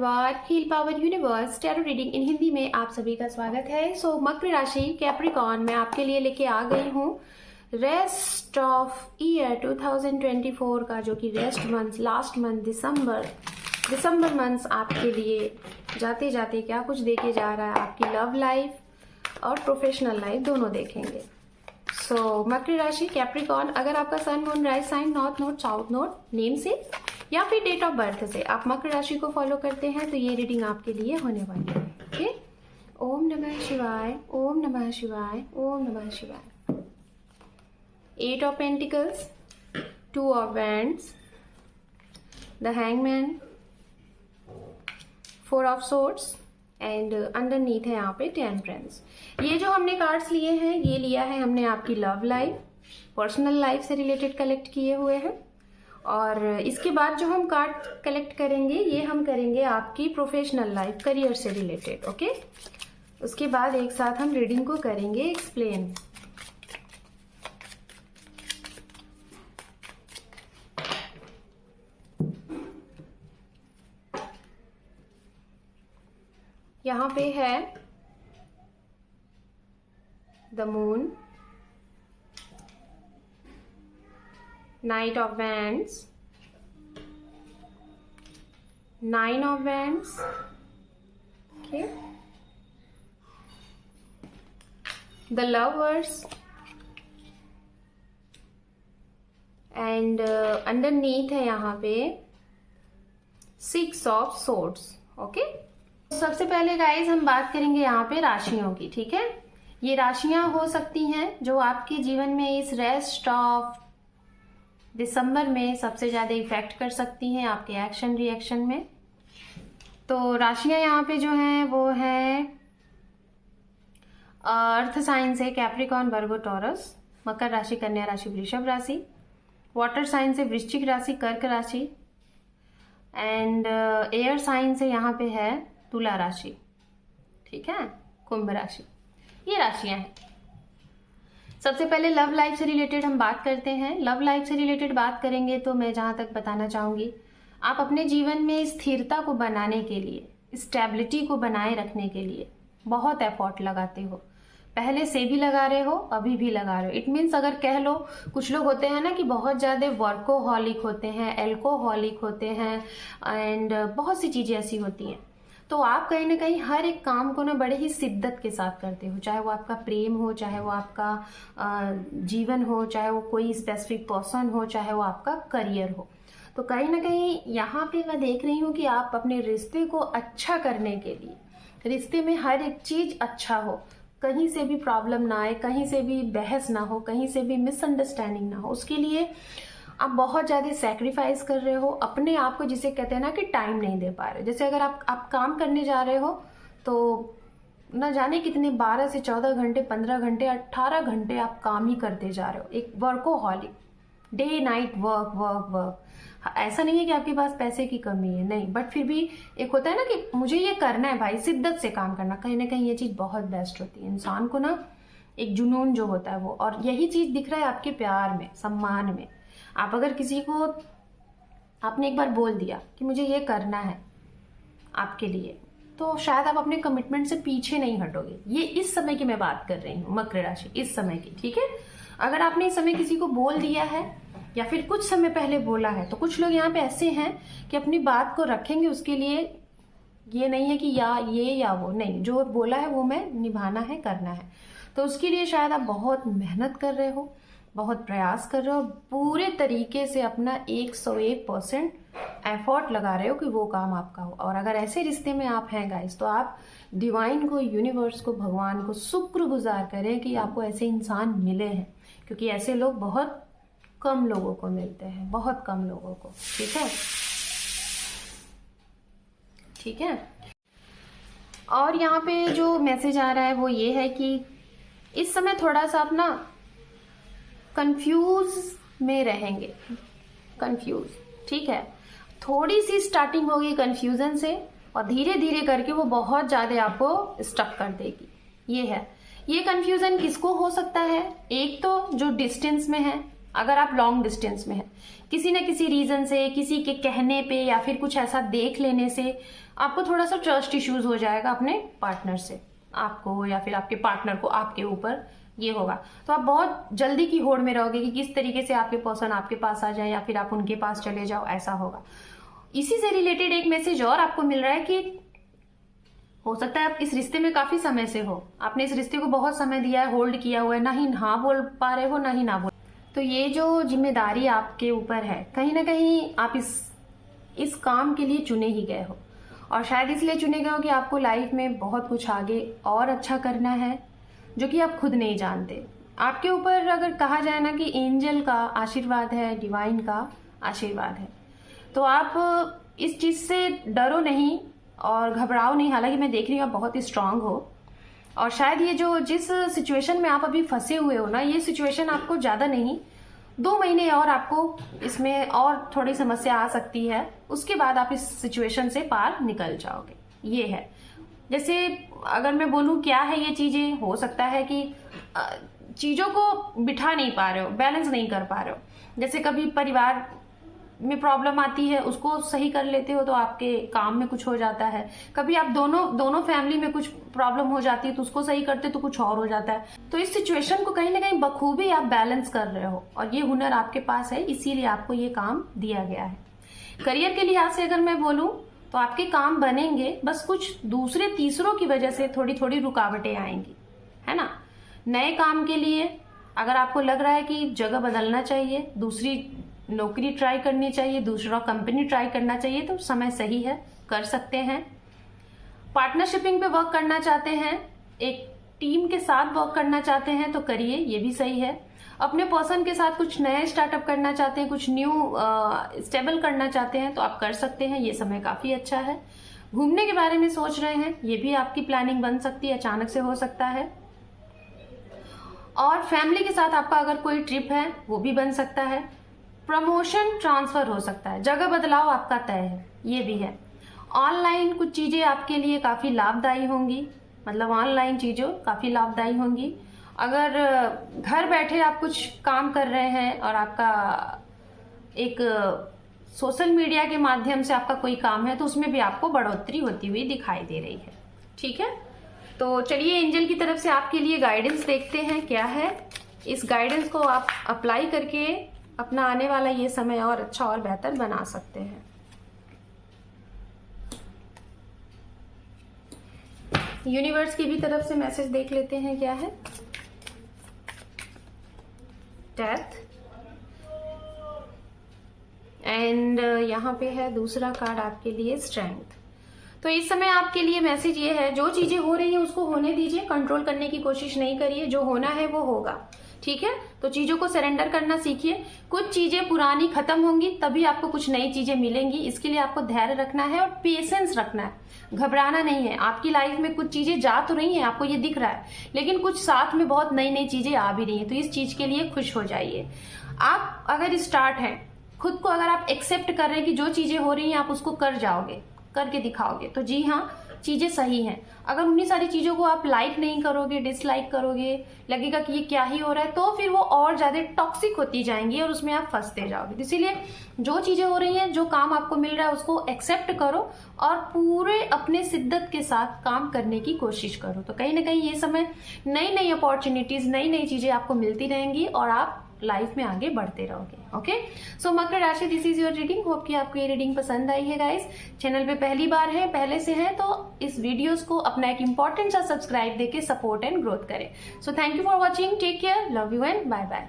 परिवार, heal power universe tarot reading in Hindi में आप सभी का स्वागत है। सो मकर राशि कैप्रिकॉर्न में आपके लिए लेके आ गई हूँ रेस्ट ऑफ ईयर 2024 का, जो कि रेस्ट मंथ, लास्ट मंथ दिसंबर मंथ आपके लिए जाते जाते क्या कुछ देके जा रहा है। आपकी लव लाइफ और प्रोफेशनल लाइफ दोनों देखेंगे। सो मकर राशि कैप्रिकॉर्न, अगर आपका sun moon rise sign north node south node name से या फिर डेट ऑफ बर्थ से आप मकर राशि को फॉलो करते हैं तो ये रीडिंग आपके लिए होने वाली है। ओके, ओम नमः शिवाय, ओम नमः शिवाय, ओम नमः शिवाय। 8 of pentacles, 2 of wands, the hangman, 4 of swords and underneath है यहाँ पे टेम्परेंस। ये जो हमने कार्ड्स लिए हैं, ये लिया है हमने आपकी लव लाइफ, पर्सनल लाइफ से रिलेटेड कलेक्ट किए हुए हैं। और इसके बाद जो हम कार्ड कलेक्ट करेंगे ये हम करेंगे आपकी प्रोफेशनल लाइफ, करियर से रिलेटेड। ओके, उसके बाद एक साथ हम रीडिंग को करेंगे एक्सप्लेन। यहाँ पे है the moon, Knight of Wands, 9 of Wands, okay, the Lovers, and underneath है यहाँ पे 6 of Swords। ओके, सबसे पहले गाइज हम बात करेंगे यहाँ पे राशियों की। ठीक है, ये राशियां हो सकती हैं जो आपके जीवन में इस रेस्ट ऑफ दिसंबर में सबसे ज्यादा इफेक्ट कर सकती हैं आपके एक्शन रिएक्शन में। तो राशियां यहाँ पे जो हैं वो है अर्थ साइन से कैप्रिकॉर्न, वर्गो, टॉरस, मकर राशि, कन्या राशि, वृषभ राशि, वाटर साइन से वृश्चिक राशि, कर्क राशि, एंड एयर साइन से यहाँ पे है तुला राशि। ठीक है, कुंभ राशि। ये राशियां हैं। सबसे पहले लव लाइफ से रिलेटेड हम बात करते हैं। लव लाइफ से रिलेटेड बात करेंगे तो मैं जहां तक बताना चाहूंगी, आप अपने जीवन में स्थिरता को बनाने के लिए, स्टेबिलिटी को बनाए रखने के लिए बहुत एफर्ट लगाते हो। पहले से भी लगा रहे हो, अभी भी लगा रहे हो। इट मीन्स अगर कह लो, कुछ लोग होते हैं ना कि बहुत ज्यादा वर्कोहॉलिक होते हैं, एल्कोहॉलिक होते हैं, एंड बहुत सी चीजें ऐसी होती हैं। तो आप कहीं ना कहीं हर एक काम को ना बड़े ही शिद्दत के साथ करते हो, चाहे वो आपका प्रेम हो, चाहे वो आपका जीवन हो, चाहे वो कोई स्पेसिफिक पर्सन हो, चाहे वो आपका करियर हो। तो कहीं ना कहीं यहाँ पे मैं देख रही हूँ कि आप अपने रिश्ते को अच्छा करने के लिए, रिश्ते में हर एक चीज अच्छा हो, कहीं से भी प्रॉब्लम ना आए, कहीं से भी बहस ना हो, कहीं से भी मिसअंडरस्टैंडिंग ना हो, उसके लिए आप बहुत ज्यादा सेक्रीफाइस कर रहे हो अपने आप को, जिसे कहते हैं ना कि टाइम नहीं दे पा रहे। जैसे अगर आप काम करने जा रहे हो तो न जाने कितने 12 से 14 घंटे, 15 घंटे, 18 घंटे आप काम ही करते जा रहे हो। एक workaholic, day night work work work. ऐसा नहीं है कि आपके पास पैसे की कमी है, नहीं, बट फिर भी एक होता है ना कि मुझे ये करना है भाई, शिद्दत से काम करना। कहीं ना कहीं ये चीज बहुत बेस्ट होती है इंसान को ना, एक जुनून जो होता है वो। और यही चीज दिख रहा है आपके प्यार में, सम्मान में। आप अगर किसी को, आपने एक बार बोल दिया कि मुझे ये करना है आपके लिए, तो शायद आप अपने कमिटमेंट से पीछे नहीं हटोगे। ये इस समय की मैं बात कर रही हूँ मकर राशि, इस समय की। ठीक है, अगर आपने इस समय किसी को बोल दिया है या फिर कुछ समय पहले बोला है, तो कुछ लोग यहाँ पे ऐसे हैं कि अपनी बात को रखेंगे। उसके लिए ये नहीं है कि या ये या वो, नहीं, जो बोला है वो मैं निभाना है, करना है। तो उसके लिए शायद आप बहुत मेहनत कर रहे हो, बहुत प्रयास कर रहे हो, पूरे तरीके से अपना 101% एफर्ट लगा रहे हो कि वो काम आपका हो। और अगर ऐसे रिश्ते में आप हैं गाइस, तो आप डिवाइन को, यूनिवर्स को, भगवान को शुक्रगुजार करें कि आपको ऐसे इंसान मिले हैं, क्योंकि ऐसे लोग बहुत कम लोगों को मिलते हैं, बहुत कम लोगों को। ठीक है, ठीक है। और यहाँ पे जो मैसेज आ रहा है वो ये है कि इस समय थोड़ा सा अपना कंफ्यूज में रहेंगे, कंफ्यूज। ठीक है, थोड़ी सी स्टार्टिंग होगी कंफ्यूजन से और धीरे धीरे करके वो बहुत ज्यादा आपको स्टक कर देगी। ये है, ये कंफ्यूजन किसको हो सकता है? एक तो जो डिस्टेंस में है, अगर आप लॉन्ग डिस्टेंस में हैं, किसी न किसी रीजन से, किसी के कहने पे या फिर कुछ ऐसा देख लेने से आपको थोड़ा सा ट्रस्ट इश्यूज हो जाएगा अपने पार्टनर से, आपको या फिर आपके पार्टनर को आपके ऊपर, ये होगा। तो आप बहुत जल्दी की होड़ में रहोगे कि किस तरीके से आपके पर्सन आपके पास आ जाए या फिर आप उनके पास चले जाओ, ऐसा होगा। इसी से रिलेटेड एक मैसेज और आपको मिल रहा है कि हो सकता है आप इस रिश्ते में काफी समय से हो, आपने इस रिश्ते को बहुत समय दिया है, होल्ड किया हुआ है, ना ही हाँ बोल पा रहे हो ना ही ना बोल। तो ये जो जिम्मेदारी आपके ऊपर है, कहीं ना कहीं आप इस काम के लिए चुने ही गए हो, और शायद इसलिए चुने गए हो कि आपको लाइफ में बहुत कुछ आगे और अच्छा करना है जो कि आप खुद नहीं जानते। आपके ऊपर अगर कहा जाए ना कि एंजल का आशीर्वाद है, डिवाइन का आशीर्वाद है, तो आप इस चीज से डरो नहीं और घबराओ नहीं। हालांकि मैं देख रही हूँ आप बहुत ही स्ट्रांग हो, और शायद ये जो जिस सिचुएशन में आप अभी फंसे हुए हो ना, ये सिचुएशन आपको ज्यादा नहीं, 2 महीने और आपको इसमें और थोड़ी समस्या आ सकती है, उसके बाद आप इस सिचुएशन से पार निकल जाओगे। ये है, जैसे अगर मैं बोलूं क्या है ये चीजें, हो सकता है कि चीजों को बिठा नहीं पा रहे हो, बैलेंस नहीं कर पा रहे हो। जैसे कभी परिवार में प्रॉब्लम आती है, उसको सही कर लेते हो तो आपके काम में कुछ हो जाता है। कभी आप दोनों फैमिली में कुछ प्रॉब्लम हो जाती है तो उसको सही करते तो कुछ और हो जाता है। तो इस सिचुएशन को कहीं ना कहीं बखूबी आप बैलेंस कर रहे हो, और ये हुनर आपके पास है, इसीलिए आपको ये काम दिया गया है। करियर के लिहाज से अगर मैं बोलूं तो आपके काम बनेंगे, बस कुछ दूसरे तीसरों की वजह से थोड़ी थोड़ी रुकावटें आएंगी, है ना। नए काम के लिए अगर आपको लग रहा है कि जगह बदलना चाहिए, दूसरी नौकरी ट्राई करनी चाहिए, दूसरा कंपनी ट्राई करना चाहिए, तो समय सही है, कर सकते हैं। पार्टनरशिपिंग पे वर्क करना चाहते हैं, एक टीम के साथ वर्क करना चाहते हैं तो करिए, ये भी सही है। अपने पर्सन के साथ कुछ नया स्टार्टअप करना चाहते हैं, कुछ न्यू स्टेबल करना चाहते हैं तो आप कर सकते हैं, ये समय काफी अच्छा है। घूमने के बारे में सोच रहे हैं, ये भी आपकी प्लानिंग बन सकती है, अचानक से हो सकता है। और फैमिली के साथ आपका अगर कोई ट्रिप है वो भी बन सकता है। प्रमोशन ट्रांसफर हो सकता है, जगह बदलाव आपका तय है, ये भी है। ऑनलाइन कुछ चीजें आपके लिए काफी लाभदायी होंगी, मतलब ऑनलाइन चीजें काफी लाभदायी होंगी। अगर घर बैठे आप कुछ काम कर रहे हैं और आपका एक सोशल मीडिया के माध्यम से आपका कोई काम है तो उसमें भी आपको बढ़ोतरी होती हुई दिखाई दे रही है। ठीक है, तो चलिए एंजल की तरफ से आपके लिए गाइडेंस देखते हैं क्या है। इस गाइडेंस को आप अप्लाई करके अपना आने वाला ये समय और अच्छा और बेहतर बना सकते हैं। यूनिवर्स की भी तरफ से मैसेज देख लेते हैं क्या है। डेथ, एंड यहाँ पे है दूसरा कार्ड आपके लिए स्ट्रेंथ। तो इस समय आपके लिए मैसेज ये है, जो चीजें हो रही हैं उसको होने दीजिए, कंट्रोल करने की कोशिश नहीं करिए, जो होना है वो होगा। ठीक है, तो चीजों को सरेंडर करना सीखिए। कुछ चीजें पुरानी खत्म होंगी तभी आपको कुछ नई चीजें मिलेंगी, इसके लिए आपको धैर्य रखना है और पेशेंस रखना है, घबराना नहीं है। आपकी लाइफ में कुछ चीजें जा तो रही हैं, आपको ये दिख रहा है, लेकिन कुछ साथ में बहुत नई नई चीजें आ भी रही हैं, तो इस चीज के लिए खुश हो जाइए। आप अगर स्टार्ट हैं, खुद को अगर आप एक्सेप्ट कर रहे हैं कि जो चीजें हो रही हैं आप उसको कर जाओगे, करके दिखाओगे, तो जी हाँ चीजें सही हैं। अगर उन्हीं सारी चीजों को आप लाइक नहीं करोगे, डिसलाइक करोगे, लगेगा कि ये क्या ही हो रहा है, तो फिर वो और ज्यादा टॉक्सिक होती जाएंगी और उसमें आप फंसते जाओगे। तो इसीलिए जो चीजें हो रही हैं, जो काम आपको मिल रहा है उसको एक्सेप्ट करो और पूरे अपने शिद्दत के साथ काम करने की कोशिश करो। तो कहीं ना कहीं ये समय नई नई अपॉर्चुनिटीज, नई नई चीजें आपको मिलती रहेंगी और आप लाइफ में आगे बढ़ते रहोगे। ओके, सो मकर राशि, this is your reading. Hope कि आपको ये रीडिंग पसंद आई है गाइस। चैनल पे पहली बार है, पहले से है तो इस वीडियोस को अपना एक इंपॉर्टेंट सा सब्सक्राइब देके सपोर्ट एंड ग्रोथ करें। So thank you for watching, take care, love you and bye bye.